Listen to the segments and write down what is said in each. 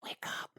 Wake up.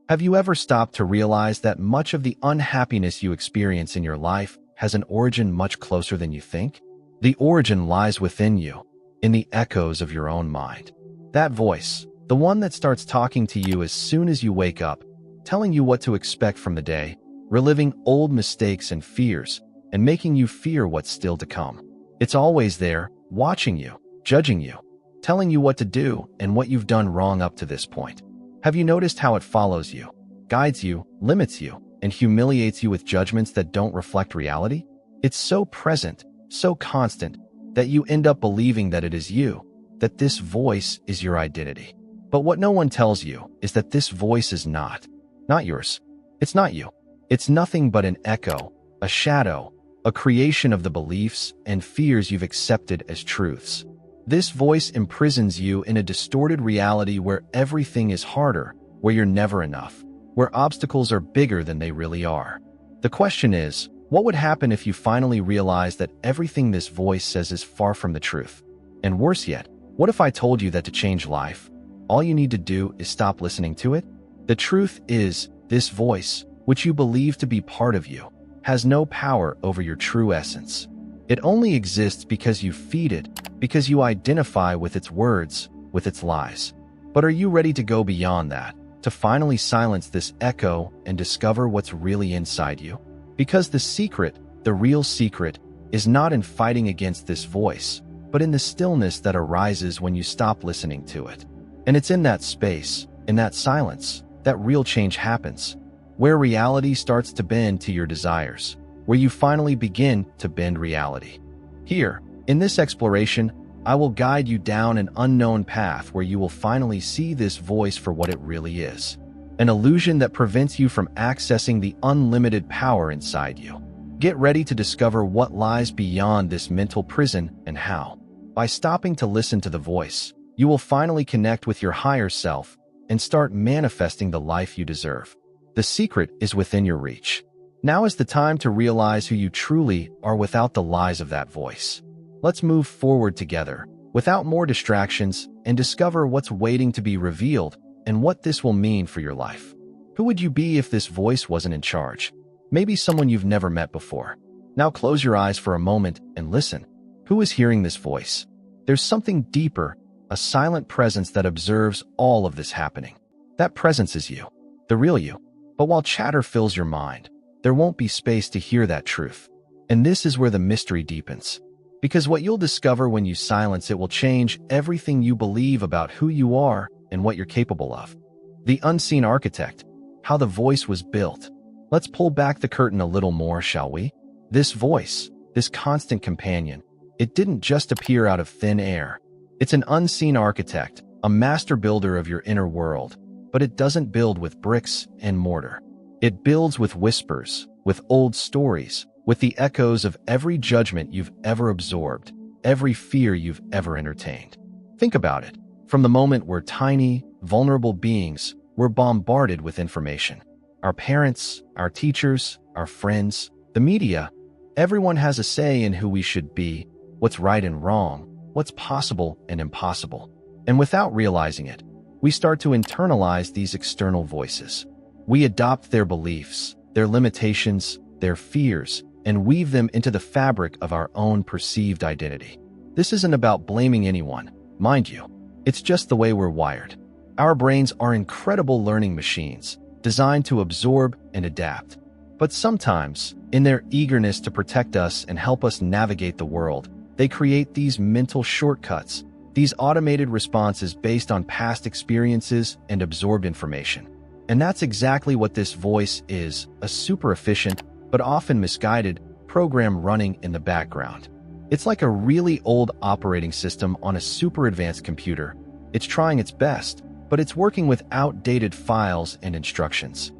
Have you ever stopped to realize that much of the unhappiness you experience in your life has an origin much closer than you think? The origin lies within you, in the echoes of your own mind. That voice, the one that starts talking to you as soon as you wake up, telling you what to expect from the day, reliving old mistakes and fears, and making you fear what's still to come. It's always there, watching you, judging you, telling you what to do and what you've done wrong up to this point. Have you noticed how it follows you, guides you, limits you, and humiliates you with judgments that don't reflect reality? It's so present, so constant, that you end up believing that it is you, that this voice is your identity. But what no one tells you is that this voice is not yours. It's not you. It's nothing but an echo, a shadow, a creation of the beliefs and fears you've accepted as truths. This voice imprisons you in a distorted reality where everything is harder, where you're never enough, where obstacles are bigger than they really are. The question is, what would happen if you finally realized that everything this voice says is far from the truth? And worse yet, what if I told you that to change life, all you need to do is stop listening to it? The truth is, this voice, which you believe to be part of you, has no power over your true essence. It only exists because you feed it, because you identify with its words, with its lies. But are you ready to go beyond that, to finally silence this echo and discover what's really inside you? Because the secret, the real secret, is not in fighting against this voice, but in the stillness that arises when you stop listening to it. And it's in that space, in that silence, that real change happens, where reality starts to bend to your desires, where you finally begin to bend reality. Here, in this exploration, I will guide you down an unknown path where you will finally see this voice for what it really is, an illusion that prevents you from accessing the unlimited power inside you. Get ready to discover what lies beyond this mental prison and how. By stopping to listen to the voice, you will finally connect with your higher self and start manifesting the life you deserve. The secret is within your reach. Now is the time to realize who you truly are without the lies of that voice. Let's move forward together, without more distractions, and discover what's waiting to be revealed and what this will mean for your life. Who would you be if this voice wasn't in charge? Maybe someone you've never met before. Now close your eyes for a moment and listen. Who is hearing this voice? There's something deeper, a silent presence that observes all of this happening. That presence is you, the real you. But while chatter fills your mind, there won't be space to hear that truth. And this is where the mystery deepens. Because what you'll discover when you silence it will change everything you believe about who you are and what you're capable of. The unseen architect, how the voice was built. Let's pull back the curtain a little more, shall we? This voice, this constant companion, it didn't just appear out of thin air. It's an unseen architect, a master builder of your inner world. But it doesn't build with bricks and mortar. It builds with whispers, with old stories, with the echoes of every judgment you've ever absorbed, every fear you've ever entertained. Think about it. From the moment we're tiny, vulnerable beings, we're bombarded with information. Our parents, our teachers, our friends, the media, everyone has a say in who we should be, what's right and wrong, what's possible and impossible. And without realizing it, we start to internalize these external voices. We adopt their beliefs, their limitations, their fears, and weave them into the fabric of our own perceived identity. This isn't about blaming anyone, mind you. It's just the way we're wired. Our brains are incredible learning machines, designed to absorb and adapt. But sometimes, in their eagerness to protect us and help us navigate the world, they create these mental shortcuts, these automated responses based on past experiences and absorbed information. And that's exactly what this voice is, a super efficient, but often misguided, program running in the background. It's like a really old operating system on a super advanced computer. It's trying its best, but it's working with outdated files and instructions.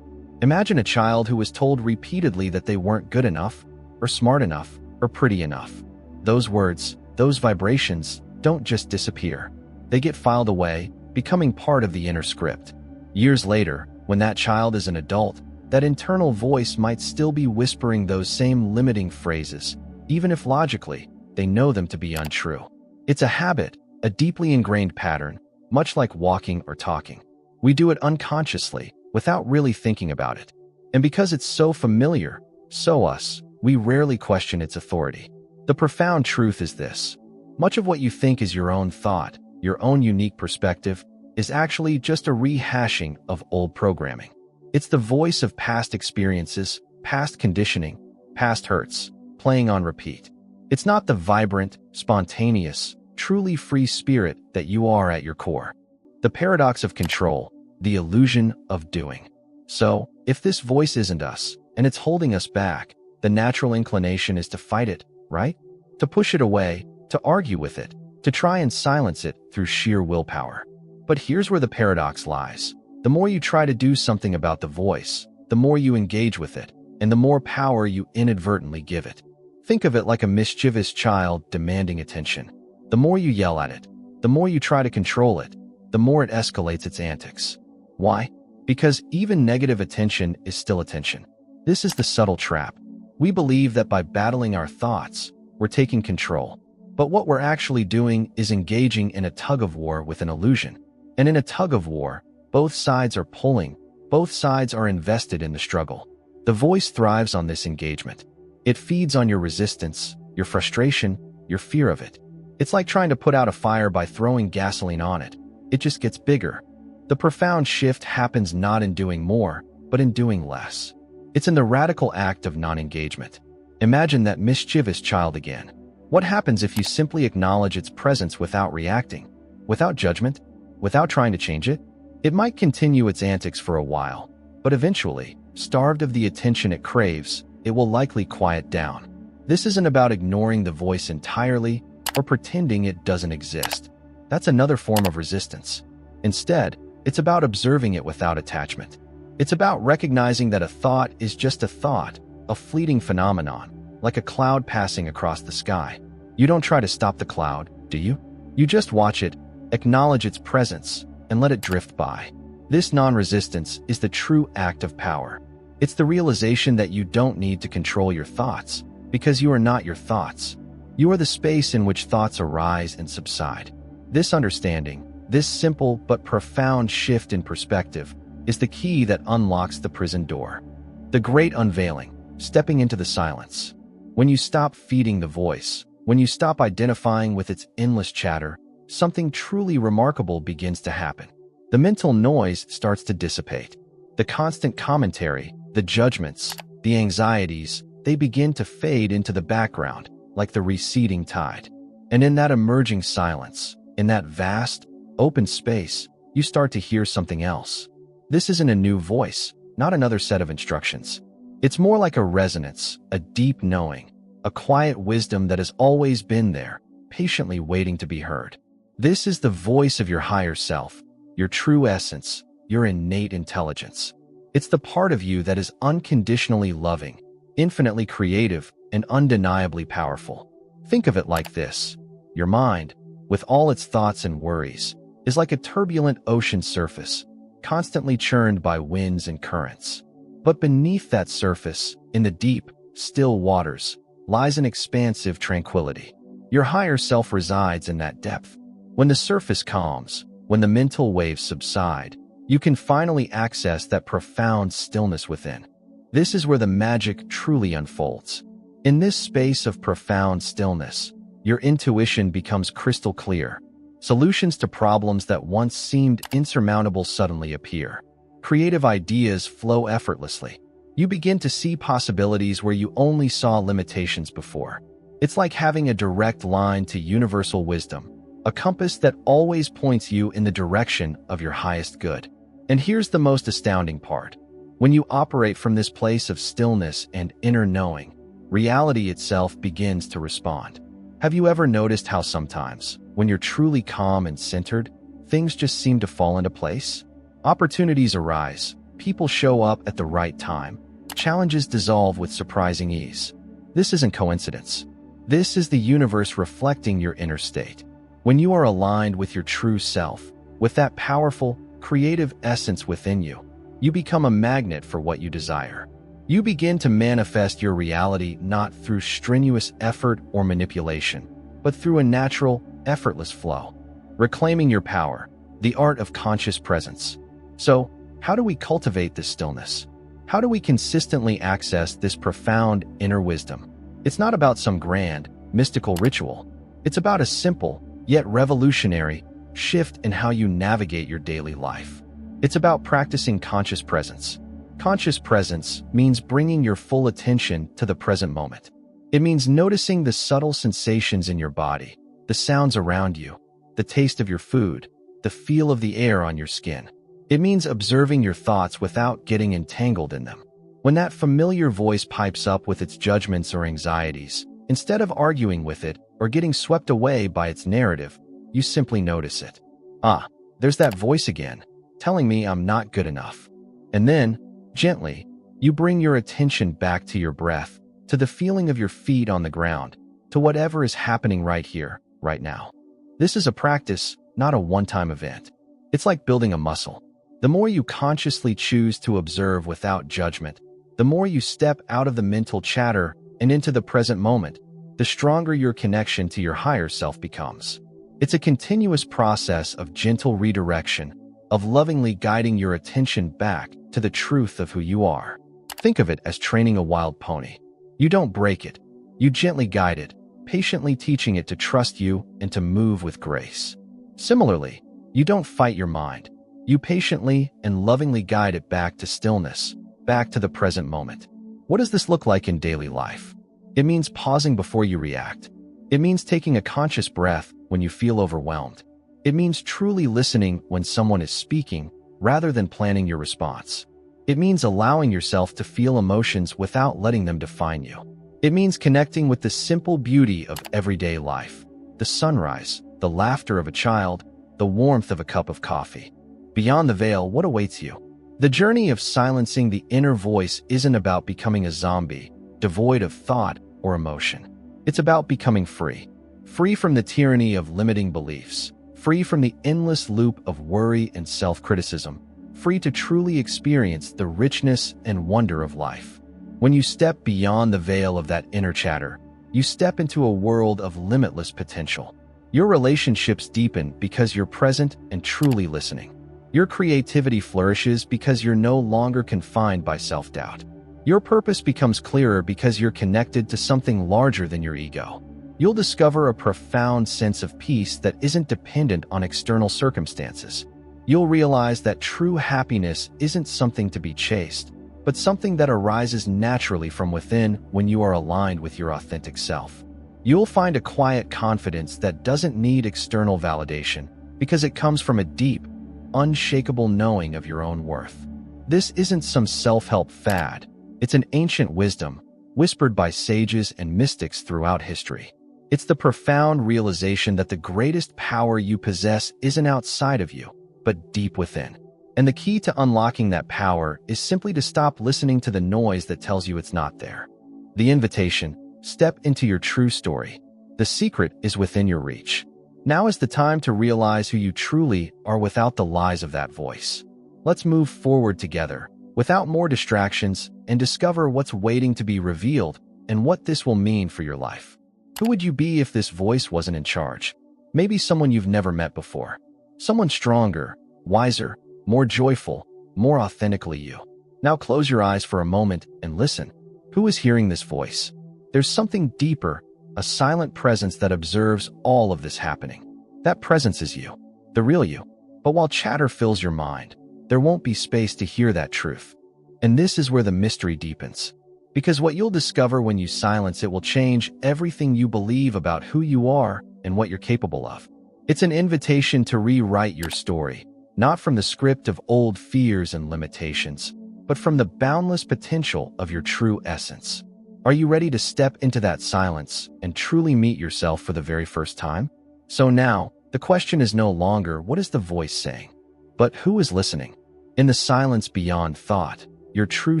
Imagine a child who was told repeatedly that they weren't good enough, or smart enough, or pretty enough. Those words, those vibrations, don't just disappear. They get filed away, becoming part of the inner script. Years later, when that child is an adult, that internal voice might still be whispering those same limiting phrases, even if logically, they know them to be untrue. It's a habit, a deeply ingrained pattern, much like walking or talking. We do it unconsciously, without really thinking about it. And because it's so familiar, so us, we rarely question its authority. The profound truth is this: much of what you think is your own thought, your own unique perspective, is actually just a rehashing of old programming. It's the voice of past experiences, past conditioning, past hurts, playing on repeat. It's not the vibrant, spontaneous, truly free spirit that you are at your core. The paradox of control, the illusion of doing. So, if this voice isn't us, and it's holding us back, the natural inclination is to fight it, right? To push it away, to argue with it, to try and silence it through sheer willpower. But here's where the paradox lies. The more you try to do something about the voice, the more you engage with it, and the more power you inadvertently give it. Think of it like a mischievous child demanding attention. The more you yell at it, the more you try to control it, the more it escalates its antics. Why? Because even negative attention is still attention. This is the subtle trap. We believe that by battling our thoughts, we're taking control. But what we're actually doing is engaging in a tug-of-war with an illusion. And in a tug-of-war, both sides are pulling, both sides are invested in the struggle. The voice thrives on this engagement. It feeds on your resistance, your frustration, your fear of it. It's like trying to put out a fire by throwing gasoline on it. It just gets bigger. The profound shift happens not in doing more, but in doing less. It's in the radical act of non-engagement. Imagine that mischievous child again. What happens if you simply acknowledge its presence without reacting, without judgment, without trying to change it? It might continue its antics for a while, but eventually, starved of the attention it craves, it will likely quiet down. This isn't about ignoring the voice entirely or pretending it doesn't exist. That's another form of resistance. Instead, it's about observing it without attachment. It's about recognizing that a thought is just a thought, a fleeting phenomenon, like a cloud passing across the sky. You don't try to stop the cloud, do you? You just watch it, acknowledge its presence, and let it drift by. This non-resistance is the true act of power. It's the realization that you don't need to control your thoughts, because you are not your thoughts. You are the space in which thoughts arise and subside. This understanding, this simple but profound shift in perspective, is the key that unlocks the prison door. The great unveiling, stepping into the silence. When you stop feeding the voice, when you stop identifying with its endless chatter, something truly remarkable begins to happen. The mental noise starts to dissipate. The constant commentary, the judgments, the anxieties, they begin to fade into the background, like the receding tide. And in that emerging silence, in that vast, open space, you start to hear something else. This isn't a new voice, not another set of instructions. It's more like a resonance, a deep knowing, a quiet wisdom that has always been there, patiently waiting to be heard. This is the voice of your higher self, your true essence, your innate intelligence. It's the part of you that is unconditionally loving, infinitely creative, and undeniably powerful. Think of it like this. Your mind, with all its thoughts and worries, is like a turbulent ocean surface, constantly churned by winds and currents. But beneath that surface, in the deep, still waters, lies an expansive tranquility. Your higher self resides in that depth. When the surface calms, when the mental waves subside, you can finally access that profound stillness within. This is where the magic truly unfolds. In this space of profound stillness, your intuition becomes crystal clear. Solutions to problems that once seemed insurmountable suddenly appear. Creative ideas flow effortlessly. You begin to see possibilities where you only saw limitations before. It's like having a direct line to universal wisdom, a compass that always points you in the direction of your highest good. And here's the most astounding part. When you operate from this place of stillness and inner knowing, reality itself begins to respond. Have you ever noticed how sometimes, when you're truly calm and centered, things just seem to fall into place? Opportunities arise, people show up at the right time, challenges dissolve with surprising ease. This isn't coincidence. This is the universe reflecting your inner state. When you are aligned with your true self, with that powerful, creative essence within you, you become a magnet for what you desire. You begin to manifest your reality not through strenuous effort or manipulation, but through a natural, effortless flow. Reclaiming your power, the art of conscious presence. So, how do we cultivate this stillness? How do we consistently access this profound inner wisdom? It's not about some grand, mystical ritual. It's about a simple, yet revolutionary, shift in how you navigate your daily life. It's about practicing conscious presence. Conscious presence means bringing your full attention to the present moment. It means noticing the subtle sensations in your body, the sounds around you, the taste of your food, the feel of the air on your skin. It means observing your thoughts without getting entangled in them. When that familiar voice pipes up with its judgments or anxieties, instead of arguing with it or getting swept away by its narrative, you simply notice it. Ah, there's that voice again, telling me I'm not good enough. And then, gently, you bring your attention back to your breath, to the feeling of your feet on the ground, to whatever is happening right here, right now. This is a practice, not a one-time event. It's like building a muscle. The more you consciously choose to observe without judgment, the more you step out of the mental chatter and into the present moment, the stronger your connection to your higher self becomes. It's a continuous process of gentle redirection, of lovingly guiding your attention back to the truth of who you are. Think of it as training a wild pony. You don't break it. You gently guide it, patiently teaching it to trust you and to move with grace. Similarly, you don't fight your mind. You patiently and lovingly guide it back to stillness, back to the present moment. What does this look like in daily life? It means pausing before you react. It means taking a conscious breath when you feel overwhelmed. It means truly listening when someone is speaking rather than planning your response. It means allowing yourself to feel emotions without letting them define you. It means connecting with the simple beauty of everyday life, the sunrise, the laughter of a child, the warmth of a cup of coffee. Beyond the veil, what awaits you? The journey of silencing the inner voice isn't about becoming a zombie, devoid of thought or emotion. It's about becoming free. Free from the tyranny of limiting beliefs. Free from the endless loop of worry and self-criticism. Free to truly experience the richness and wonder of life. When you step beyond the veil of that inner chatter, you step into a world of limitless potential. Your relationships deepen because you're present and truly listening. Your creativity flourishes because you're no longer confined by self-doubt. Your purpose becomes clearer because you're connected to something larger than your ego. You'll discover a profound sense of peace that isn't dependent on external circumstances. You'll realize that true happiness isn't something to be chased, but something that arises naturally from within when you are aligned with your authentic self. You'll find a quiet confidence that doesn't need external validation because it comes from a deep, unshakable knowing of your own worth. This isn't some self-help fad. It's an ancient wisdom, whispered by sages and mystics throughout history. It's the profound realization that the greatest power you possess isn't outside of you, but deep within. And the key to unlocking that power is simply to stop listening to the noise that tells you it's not there. The invitation: step into your true story. The secret is within your reach. Now is the time to realize who you truly are without the lies of that voice. Let's move forward together, without more distractions, and discover what's waiting to be revealed and what this will mean for your life. Who would you be if this voice wasn't in charge? Maybe someone you've never met before. Someone stronger, wiser, more joyful, more authentically you. Now close your eyes for a moment and listen. Who is hearing this voice? There's something deeper, a silent presence that observes all of this happening. That presence is you, the real you. But while chatter fills your mind, there won't be space to hear that truth. And this is where the mystery deepens. Because what you'll discover when you silence it will change everything you believe about who you are and what you're capable of. It's an invitation to rewrite your story, not from the script of old fears and limitations, but from the boundless potential of your true essence. Are you ready to step into that silence and truly meet yourself for the very first time? So now, the question is no longer what is the voice saying, but who is listening? In the silence beyond thought, your true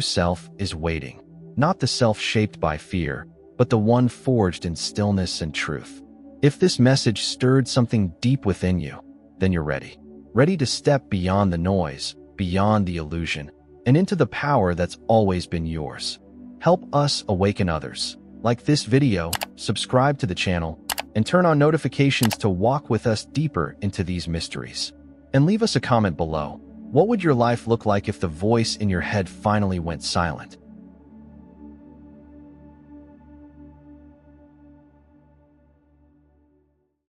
self is waiting, not the self shaped by fear, but the one forged in stillness and truth. If this message stirred something deep within you, then you're ready. Ready to step beyond the noise, beyond the illusion, and into the power that's always been yours. Help us awaken others. Like this video, subscribe to the channel, and turn on notifications to walk with us deeper into these mysteries. And leave us a comment below. What would your life look like if the voice in your head finally went silent?